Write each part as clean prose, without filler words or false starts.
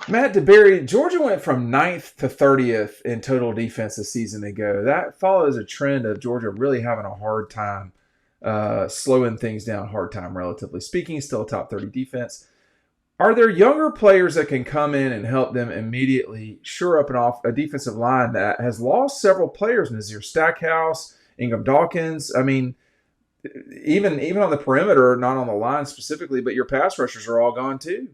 Matt DeBerry, Georgia went from ninth to 30th in total defense a season ago. That follows a trend of Georgia really having a hard time slowing things down, hard time relatively speaking, still a top 30 defense. Are there younger players that can come in and help them immediately shore up and off a defensive line that has lost several players? Nazir Stackhouse, Ingram Dawkins. I mean, even on the perimeter, not on the line specifically, but your pass rushers are all gone too.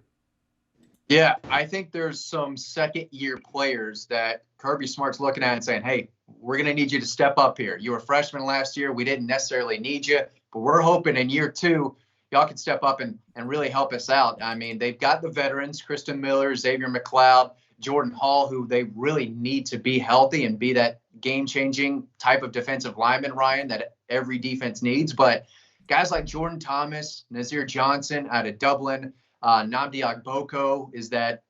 Yeah, I think there's some second-year players that Kirby Smart's looking at and saying, hey, we're going to need you to step up here. You were a freshman last year. We didn't necessarily need you, but we're hoping in year two, y'all can step up and really help us out. I mean, they've got the veterans, Kristen Miller, Xavier McLeod, Jordan Hall, who they really need to be healthy and be that game-changing type of defensive lineman, Ryan, that every defense needs. But guys like Jordan Thomas, Nazir Johnson out of Dublin, Nnamdi Agboko is that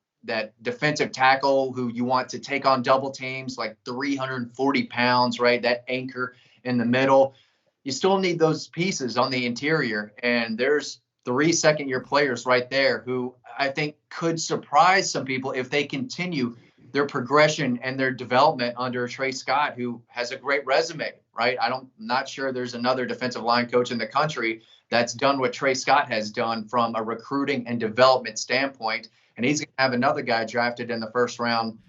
defensive tackle who you want to take on double teams, like 340 pounds, right? That anchor in the middle. You still need those pieces on the interior. And there's 3 second-year players right there who I think could surprise some people if they continue their progression and their development under Trey Scott, who has a great resume, right? Not sure there's another defensive line coach in the country that's done what Trey Scott has done from a recruiting and development standpoint. And he's going to have another guy drafted in the first round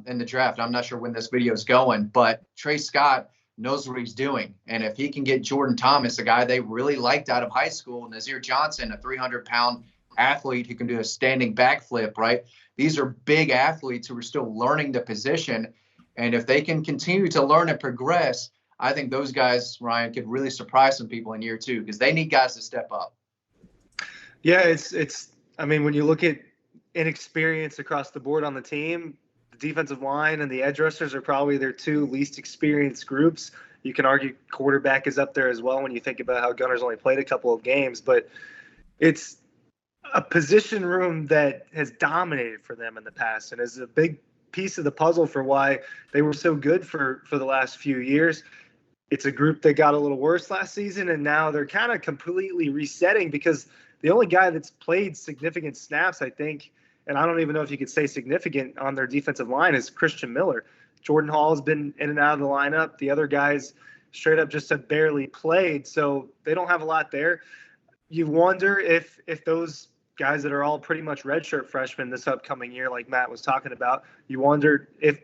in the draft. I'm not sure when this video is going, but Trey Scott knows what he's doing. And if he can get Jordan Thomas, a guy they really liked out of high school, Nazir Johnson, a 300-pound athlete who can do a standing backflip, right? These are big athletes who are still learning the position. And if they can continue to learn and progress, I think those guys, Ryan, could really surprise some people in year two because they need guys to step up. Yeah, it's. I mean, when you look at inexperience across the board on the team, the defensive line and the edge rushers are probably their 2 least experienced groups. You can argue quarterback is up there as well when you think about how Gunner's only played a couple of games, but it's a position room that has dominated for them in the past and is a big piece of the puzzle for why they were so good for the last few years. It's a group that got a little worse last season, and now they're kind of completely resetting because the only guy that's played significant snaps, I think, and I don't even know if you could say significant on their defensive line, is Christian Miller. Jordan Hall has been in and out of the lineup. The other guys straight up just have barely played, so they don't have a lot there. You wonder if those guys that are all pretty much redshirt freshmen this upcoming year, like Matt was talking about, you wonder if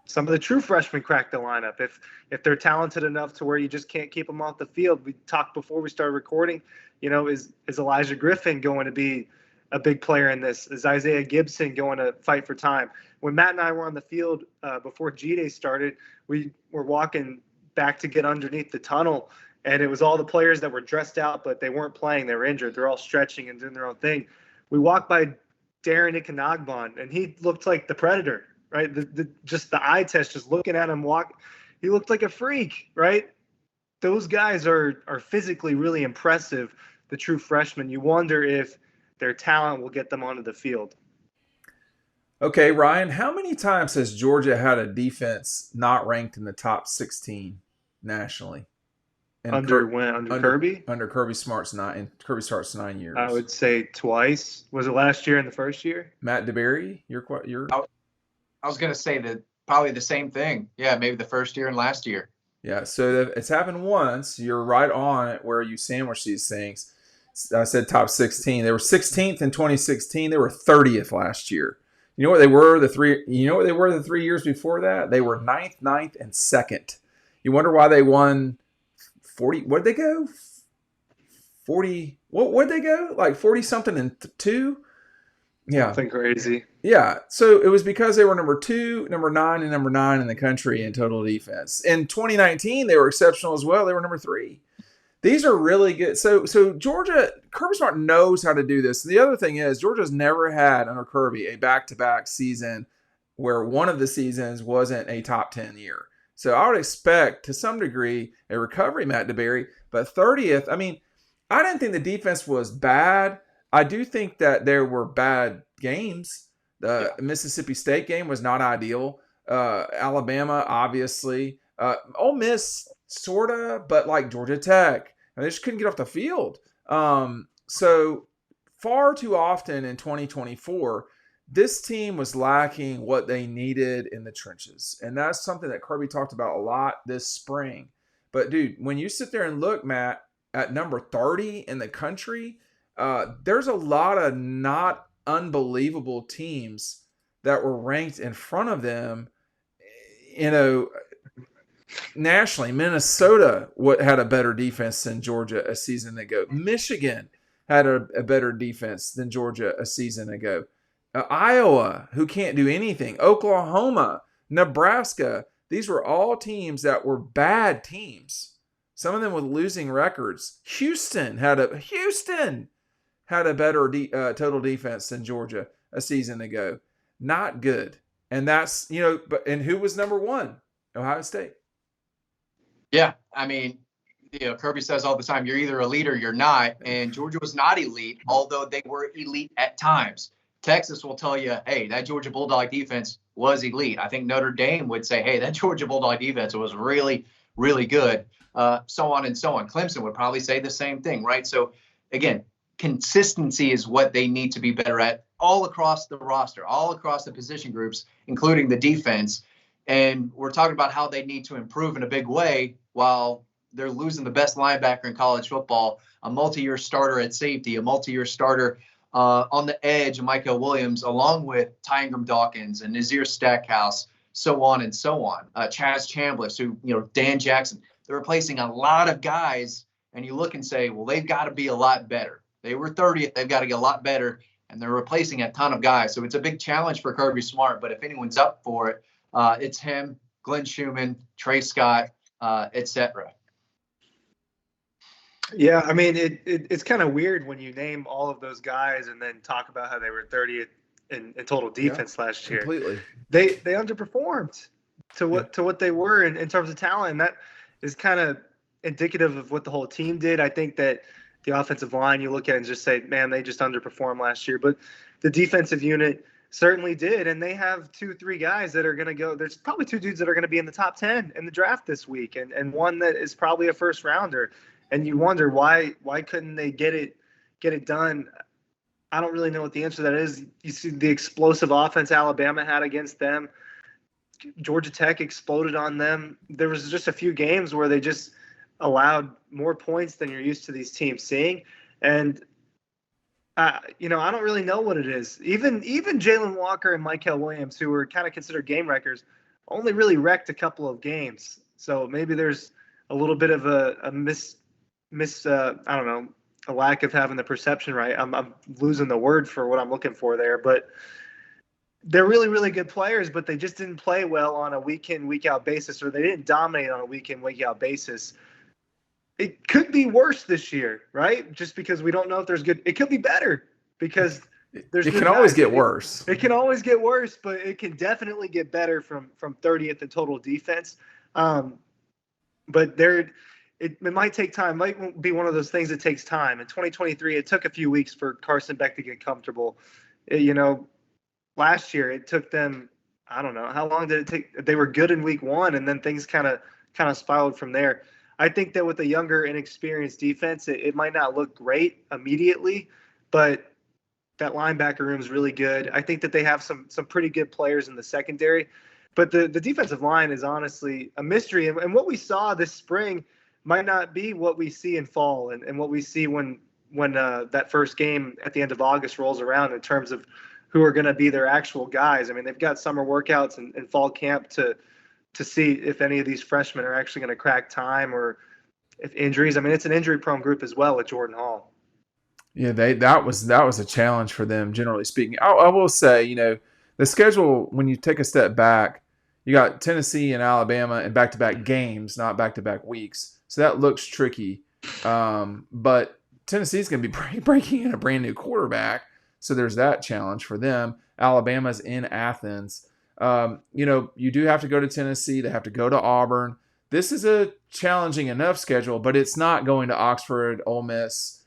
some of the true freshmen crack the lineup, if they're talented enough to where you just can't keep them off the field. We talked before we started recording, is Elijah Griffin going to be a big player in this? Is Isaiah Gibson going to fight for time? When Matt and I were on the field before G-Day started, we were walking back to get underneath the tunnel, and it was all the players that were dressed out, but they weren't playing. They were injured. They're all stretching and doing their own thing. We walked by Darren Icanagbon, and he looked like the Predator, right? Just the eye test, just looking at him walk, he looked like a freak, right? Those guys are physically really impressive, the true freshmen. You wonder if their talent will get them onto the field. Okay, Ryan, how many times has Georgia had a defense not ranked in the top 16 nationally? And under Kirby? Under Kirby Smart's 9 years. I would say twice. Was it last year and the first year? Matt DeBerry, you're I was going to say that probably the same thing. Yeah, maybe the first year and last year. Yeah, so it's happened once. You're right on it where you sandwich these things. I said top 16. They were 16th in 2016. They were 30th last year. You know what they were the 3 years before that? They were 9th, and 2nd. You wonder why they won 40. What did they go? 40. What did they go? Like 40 something and 2? Yeah. Something crazy. Yeah. So it was because they were number 2, number 9, and number 9 in the country in total defense. In 2019, they were exceptional as well. They were number 3. These are really good. So Georgia, Kirby Smart knows how to do this. The other thing is Georgia's never had under Kirby a back-to-back season where one of the seasons wasn't a top 10 year. So I would expect to some degree a recovery, Matt DeBerry. But 30th, I mean, I didn't think the defense was bad. I do think that there were bad games. The Mississippi State game was not ideal. Alabama, obviously. Ole Miss, sort of, but like Georgia Tech. And they just couldn't get off the field. So far too often in 2024, this team was lacking what they needed in the trenches. And that's something that Kirby talked about a lot this spring. But, dude, when you sit there and look, Matt, at number 30 in the country, there's a lot of not unbelievable teams that were ranked in front of them, nationally. Minnesota had a better defense than Georgia a season ago. Michigan had a better defense than Georgia a season ago. Iowa, who can't do anything. Oklahoma, Nebraska. These were all teams that were bad teams. Some of them with losing records. Houston had a better total defense than Georgia a season ago. Not good. And that's, and who was number one? Ohio State. Yeah, I mean, Kirby says all the time, you're either elite or you're not. And Georgia was not elite, although they were elite at times. Texas will tell you, hey, that Georgia Bulldog defense was elite. I think Notre Dame would say, hey, that Georgia Bulldog defense was really, really good. So on and so on. Clemson would probably say the same thing, right? So, again, consistency is what they need to be better at all across the roster, all across the position groups, including the defense. And we're talking about how they need to improve in a big way while they're losing the best linebacker in college football, a multi-year starter at safety, a multi-year starter on the edge, Michael Williams, along with Ty Ingram Dawkins and Nazir Stackhouse, so on and so on. Chaz Chambliss, Dan Jackson. They're replacing a lot of guys, and you look and say, well, they've got to be a lot better. They were 30th. They've got to get a lot better, and they're replacing a ton of guys. So it's a big challenge for Kirby Smart, but if anyone's up for it, it's him, Glenn Schumann, Trey Scott, etc. Yeah, I mean, it's kind of weird when you name all of those guys and then talk about how they were 30th in total defense last year. Completely. They underperformed to what they were in terms of talent, and that is kind of indicative of what the whole team did. I think that the offensive line, you look at it and just say, man, they just underperformed last year. But the defensive unit certainly did, and they have 2-3 guys that are going to go. There's probably 2 dudes that are going to be in the top 10 in the draft this week, and one that is probably a first rounder. And you wonder why couldn't they get it done? I don't really know what the answer to that is. You see the explosive offense Alabama had against them. Georgia Tech exploded on them. There was just a few games where they just allowed more points than you're used to these teams seeing. And I don't really know what it is. Even Jalen Walker and Michael Williams, who were kind of considered game wreckers, only really wrecked a couple of games. So maybe there's a little bit of a I don't know, a lack of having the perception right. I'm losing the word for what I'm looking for there, but they're really, really good players, but they just didn't play well on a week in, week out basis, or they didn't dominate on a week in, week out basis. It could be worse this year, right? Just because we don't know if there's good. It could be better because there's. It can always get worse. It can always get worse, but it can definitely get better from 30th in total defense. But it might take time. It might be one of those things that takes time. In 2023, it took a few weeks for Carson Beck to get comfortable. Last year it took them, I don't know, how long did it take? They were good in week 1, and then things kind of spiraled from there. I think that with a younger, inexperienced defense, it might not look great immediately, but that linebacker room is really good. I think that they have some pretty good players in the secondary, but the defensive line is honestly a mystery. And what we saw this spring might not be what we see in fall and what we see when that first game at the end of August rolls around in terms of who are going to be their actual guys. I mean, they've got summer workouts and fall camp to see if any of these freshmen are actually going to crack time or if injuries. I mean, it's an injury-prone group as well at Jordan Hall. Yeah, that was a challenge for them, generally speaking. I will say, the schedule, when you take a step back, you got Tennessee and Alabama in back-to-back games, not back-to-back weeks. So that looks tricky. But Tennessee's going to be breaking in a brand new quarterback. So there's that challenge for them. Alabama's in Athens. You do have to go to Tennessee. They have to go to Auburn. This is a challenging enough schedule, but it's not going to Oxford, Ole Miss,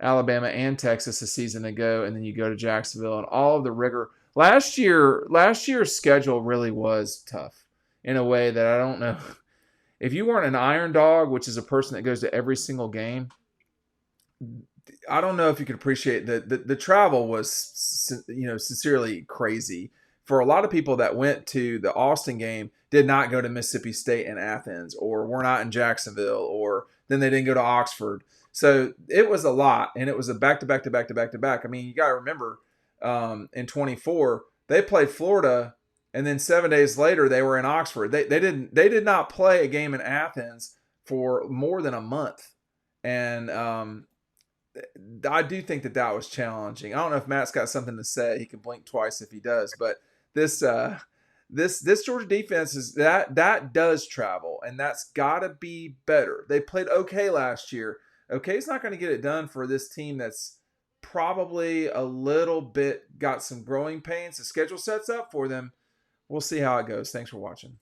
Alabama, and Texas a season ago, and then you go to Jacksonville and all of the rigor. Last year's schedule really was tough in a way that I don't know. If you weren't an Iron Dog, which is a person that goes to every single game, I don't know if you could appreciate the travel was sincerely crazy for a lot of people that went to the Austin game. Did not go to Mississippi State and Athens, or were not in Jacksonville, or then they didn't go to Oxford. So it was a lot, and it was a back to back to back to back to back. I mean, you got to remember, in 24 they played Florida, and then 7 days later they were in Oxford. They did not play a game in Athens for more than a month, and I do think that was challenging. I don't know if Matt's got something to say. He can blink twice if he does. But this this Georgia defense is that does travel, and that's got to be better. They played okay last year. Okay, it's not going to get it done for this team that's probably a little bit got some growing pains. The schedule sets up for them. We'll see how it goes. Thanks for watching.